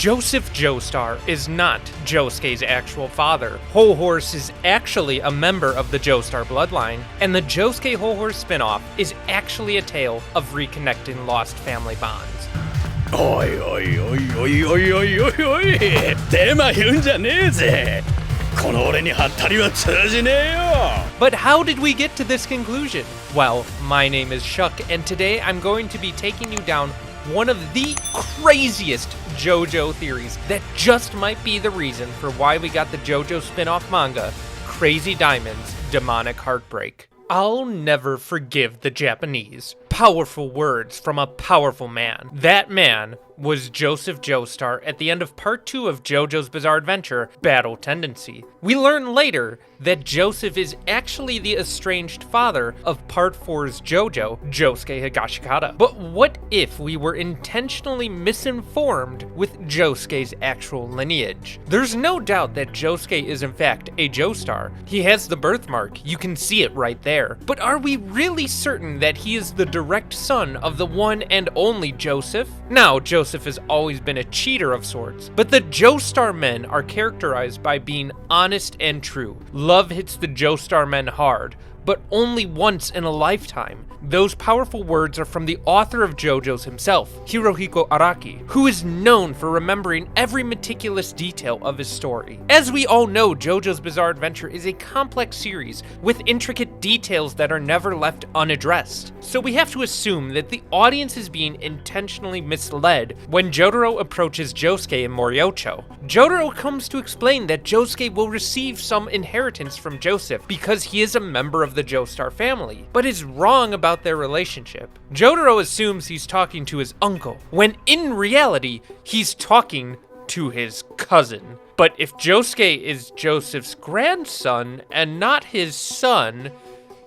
Joseph Joestar is not Josuke's actual father. Hol Horse is actually a member of the Joestar bloodline, and the Josuke Hol Horse spinoff is actually a tale of reconnecting lost family bonds. おいおいおいおいおいおいおいおい手間言うんじゃねえぜこの俺にハッタリは通じねえよ But how did we get to this conclusion? Well, my name is Shuck, and today I'm going to be taking you down one of the craziest JoJo theories that just might be the reason for why we got the JoJo spin-off manga, Crazy Diamond's Demonic Heartbreak. I'll never forgive the Japanese. Powerful words from a powerful man. That man was Joseph Joestar at the end of Part 2 of JoJo's Bizarre Adventure, Battle Tendency. We learn later that Joseph is actually the estranged father of Part 4's JoJo, Josuke Higashikata. But what if we were intentionally misinformed with Josuke's actual lineage? There's no doubt that Josuke is in fact a Joestar. He has the birthmark, you can see it right there. But are we really certain that he is the direct son of the one and only Joseph? Now, Joseph has always been a cheater of sorts, but the Joestar men are characterized by being honest and true. Love hits the Joestar men hard, but only once in a lifetime. Those powerful words are from the author of JoJo's himself, Hirohiko Araki, who is known for remembering every meticulous detail of his story. As we all know, JoJo's Bizarre Adventure is a complex series with intricate details that are never left unaddressed. So we have to assume that the audience is being intentionally misled when Jotaro approaches Josuke in Moriocho. Jotaro comes to explain that Josuke will receive some inheritance from Joseph because he is a member of the Joestar family, but is wrong about their relationship. Jotaro assumes he's talking to his uncle, when in reality, he's talking to his cousin. But if Josuke is Joseph's grandson and not his son,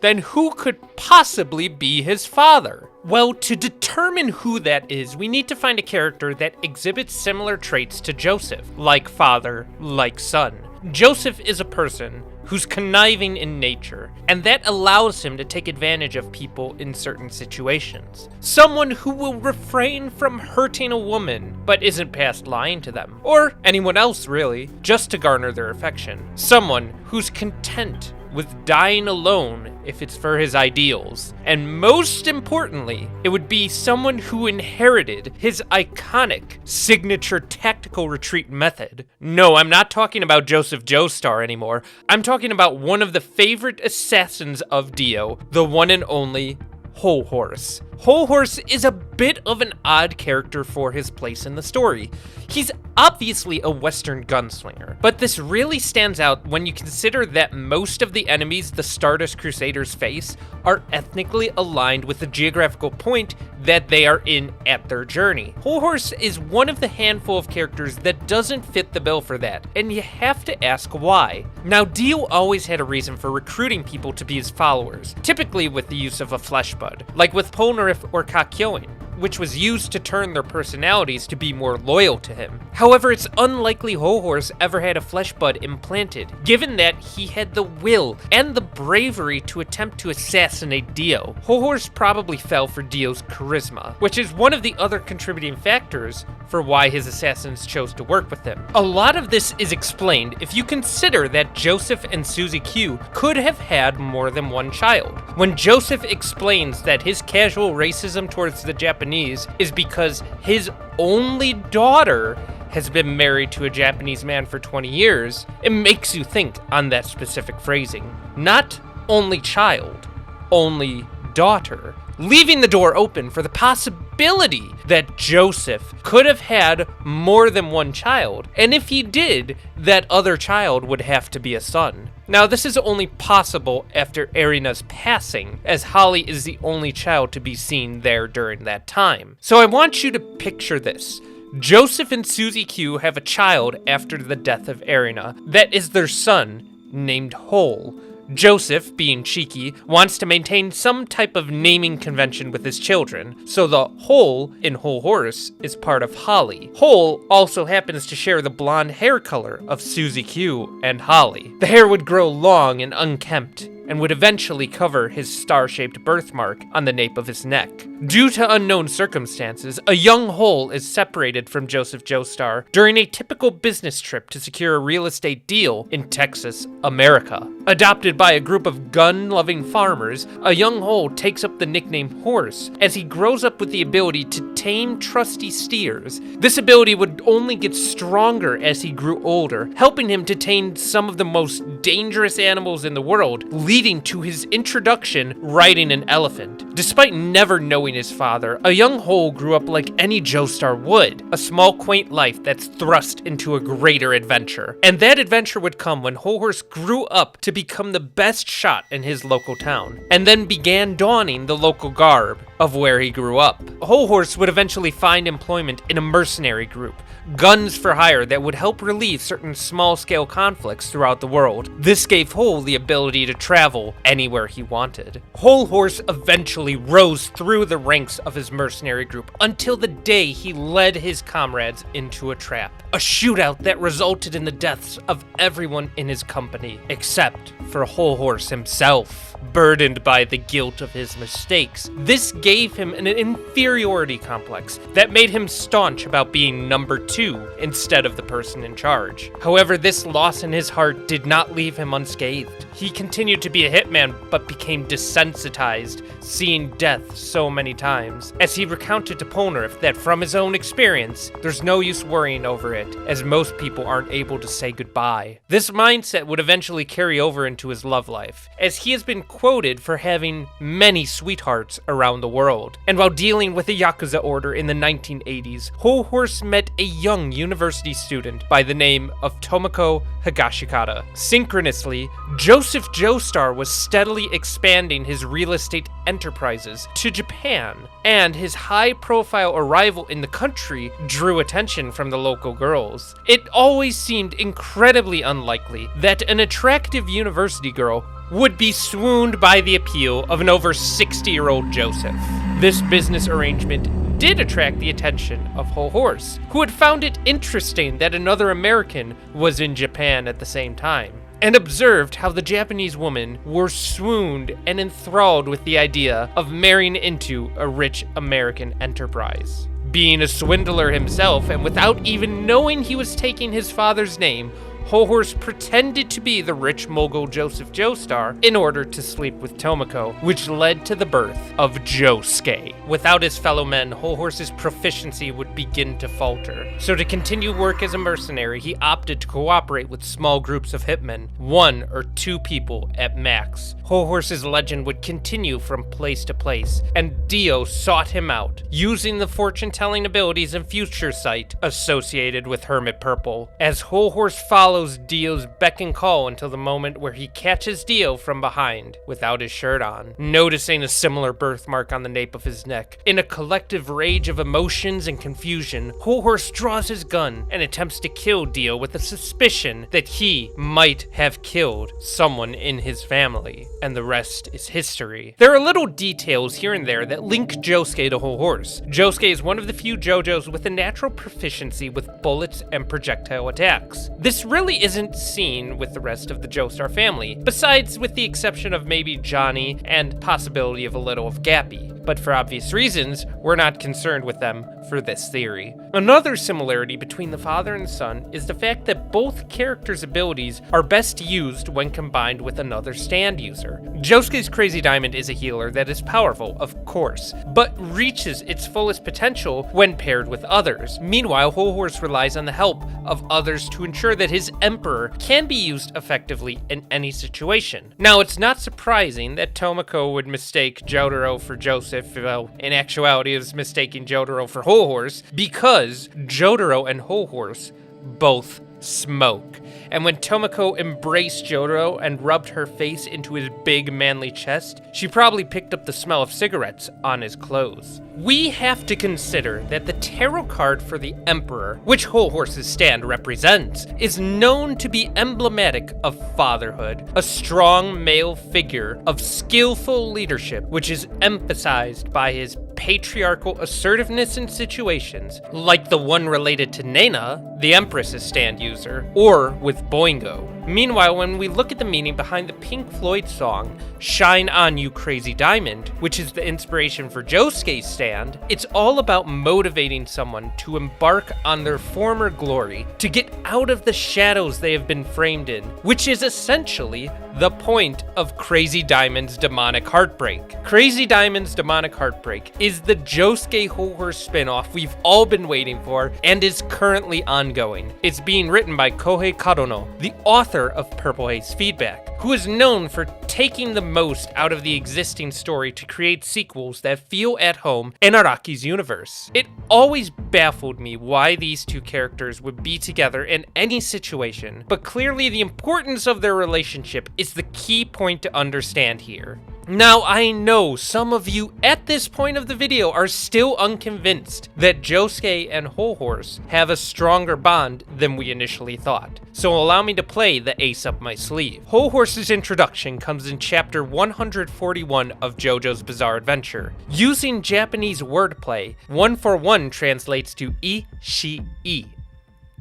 then who could possibly be his father? Well, to determine who that is, we need to find a character that exhibits similar traits to Joseph, like father, like son. Joseph is a person who's conniving in nature, and that allows him to take advantage of people in certain situations. Someone who will refrain from hurting a woman, but isn't past lying to them, or anyone else really, just to garner their affection. Someone who's content with dying alone if it's for his ideals. And most importantly, it would be someone who inherited his iconic signature tactical retreat method. No, I'm not talking about Joseph Joestar anymore. I'm talking about one of the favorite assassins of Dio, the one and only Hol Horse. Hol Horse is a bit of an odd character for his place in the story. He's obviously a Western gunslinger, but this really stands out when you consider that most of the enemies the Stardust Crusaders face are ethnically aligned with the geographical point that they are in at their journey. Hol Horse is one of the handful of characters that doesn't fit the bill for that, and you have to ask why. Now, Dio always had a reason for recruiting people to be his followers, typically with the use of a flesh bud, like with Polnareff or Kakyoin, which was used to turn their personalities to be more loyal to him. However, it's unlikely Hol Horse ever had a flesh bud implanted, given that he had the will and the bravery to attempt to assassinate Dio. Hol Horse probably fell for Dio's charisma, which is one of the other contributing factors for why his assassins chose to work with him. A lot of this is explained if you consider that Joseph and Suzy Q could have had more than one child. When Joseph explains that his casual racism towards the Japanese is because his only daughter has been married to a Japanese man for 20 years, it makes you think on that specific phrasing. Not only child, only daughter, leaving the door open for the possibility that Joseph could have had more than one child, and if he did, that other child would have to be a son. Now, this is only possible after Erina's passing, as Holly is the only child to be seen there during that time. So I want you to picture this. Joseph and Suzy Q have a child after the death of Erina that is their son, named Hol. Joseph, being cheeky, wants to maintain some type of naming convention with his children, so the Hol in Hol Horse is part of Holly. Hol also happens to share the blonde hair color of Suzy Q and Holly. The hair would grow long and unkempt, and would eventually cover his star-shaped birthmark on the nape of his neck. Due to unknown circumstances, a young Hol is separated from Joseph Joestar during a typical business trip to secure a real estate deal in Texas, America. Adopted by a group of gun-loving farmers, a young Hol takes up the nickname Horse as he grows up with the ability to tame trusty steers. This ability would only get stronger as he grew older, helping him to tame some of the most dangerous animals in the world, leading to his introduction riding an elephant. Despite never knowing his father, a young Hol grew up like any Joestar would, a small quaint life that's thrust into a greater adventure. And that adventure would come when Hol Horse grew up to become the best shot in his local town, and then began donning the local garb of where he grew up. Hol Horse would eventually find employment in a mercenary group, guns for hire that would help relieve certain small-scale conflicts throughout the world. This gave Hol the ability to travel anywhere he wanted. Hol Horse eventually rose through the ranks of his mercenary group until the day he led his comrades into a trap. A shootout that resulted in the deaths of everyone in his company, except for Hol Horse himself. Burdened by the guilt of his mistakes, this gave him an inferiority complex that made him staunch about being number 2 instead of the person in charge. However, this loss in his heart did not leave him unscathed. He continued to be a hitman, but became desensitized, seeing death so many times, as he recounted to Polnareff that from his own experience, there's no use worrying over it, as most people aren't able to say goodbye. This mindset would eventually carry over into his love life, as he has been quoted for having many sweethearts around the world. And while dealing with a Yakuza order in the 1980s, Hol Horse met a young university student by the name of Tomoko Higashikata. Synchronously, Joseph Joestar was steadily expanding his real estate enterprises to Japan, and his high-profile arrival in the country drew attention from the local girls. It always seemed incredibly unlikely that an attractive university girl would be swooned by the appeal of an over 60-year-old Joseph. This business arrangement did attract the attention of Hol Horse, who had found it interesting that another American was in Japan at the same time, and observed how the Japanese women were swooned and enthralled with the idea of marrying into a rich American enterprise. Being a swindler himself, and without even knowing he was taking his father's name, Hol Horse pretended to be the rich mogul Joseph Joestar in order to sleep with Tomoko, which led to the birth of Josuke. Without his fellow men, Hol Horse's proficiency would begin to falter. So to continue work as a mercenary, he opted to cooperate with small groups of hitmen, 1 or 2 people at max. Hol Horse's legend would continue from place to place, and Dio sought him out, using the fortune-telling abilities and future sight associated with Hermit Purple. As Hol Horse follows Dio's beck and call until the moment where he catches Dio from behind without his shirt on. Noticing a similar birthmark on the nape of his neck, in a collective rage of emotions and confusion, Hol Horse draws his gun and attempts to kill Dio with a suspicion that he might have killed someone in his family, and the rest is history. There are little details here and there that link Josuke to Hol Horse. Josuke is one of the few JoJos with a natural proficiency with bullets and projectile attacks. This really isn't seen with the rest of the Joestar family, besides with the exception of maybe Johnny and possibility of a little of Gappy. But for obvious reasons, we're not concerned with them for this theory. Another similarity between the father and son is the fact that both characters' abilities are best used when combined with another stand user. Josuke's Crazy Diamond is a healer that is powerful, of course, but reaches its fullest potential when paired with others. Meanwhile, Hol Horse relies on the help of others to ensure that his Emperor can be used effectively in any situation. Now, it's not surprising that Tomoko would mistake Jotaro for Joseph, well, in actuality is mistaking Jotaro for Hol Horse, because Jotaro and Hol Horse both smoke. And when Tomoko embraced Jotaro and rubbed her face into his big manly chest, she probably picked up the smell of cigarettes on his clothes. We have to consider that the tarot card for the Emperor, which Hol Horse's stand represents, is known to be emblematic of fatherhood, a strong male figure of skillful leadership, which is emphasized by his patriarchal assertiveness in situations, like the one related to Nena, the Empress's stand user, or with Boingo. Meanwhile, when we look at the meaning behind the Pink Floyd song, Shine On You Crazy Diamond, which is the inspiration for Josuke's stand, it's all about motivating someone to embark on their former glory, to get out of the shadows they have been framed in, which is essentially the point of Crazy Diamond's demonic Heartbreak. Crazy Diamond's demonic Heartbreak is the Josuke Hol Horse spin-off we've all been waiting for and is currently ongoing. It's being written by Kohei Kadono, the author of Purple Haze Feedback, who is known for taking the most out of the existing story to create sequels that feel at home in Araki's universe. It always baffled me why these two characters would be together in any situation, but clearly the importance of their relationship is the key point to understand here. Now, I know some of you at this point of the video are still unconvinced that Josuke and Hol Horse have a stronger bond than we initially thought, so allow me to play the ace up my sleeve. Hol Horse's introduction comes in chapter 141 of JoJo's Bizarre Adventure. Using Japanese wordplay, 1 for 1 translates to Ishii,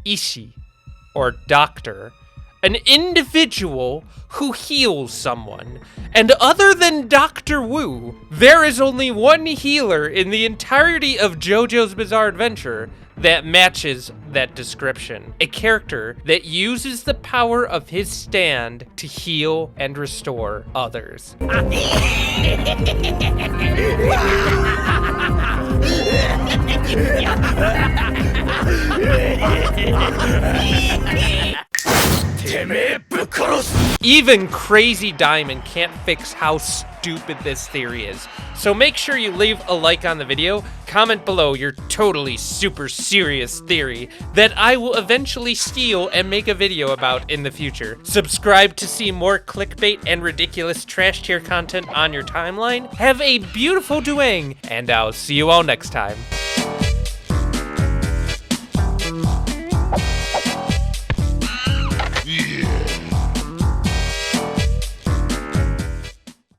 Ishi, or doctor, an individual who heals someone. And other than Dr. Wu, there is only one healer in the entirety of JoJo's Bizarre Adventure that matches that description. A character that uses the power of his stand to heal and restore others. Even Crazy Diamond can't fix how stupid this theory is. So make sure you leave a like on the video, comment below your totally super serious theory that I will eventually steal and make a video about in the future. Subscribe to see more clickbait and ridiculous trash tier content on your timeline. Have a beautiful doing, and I'll see you all next time.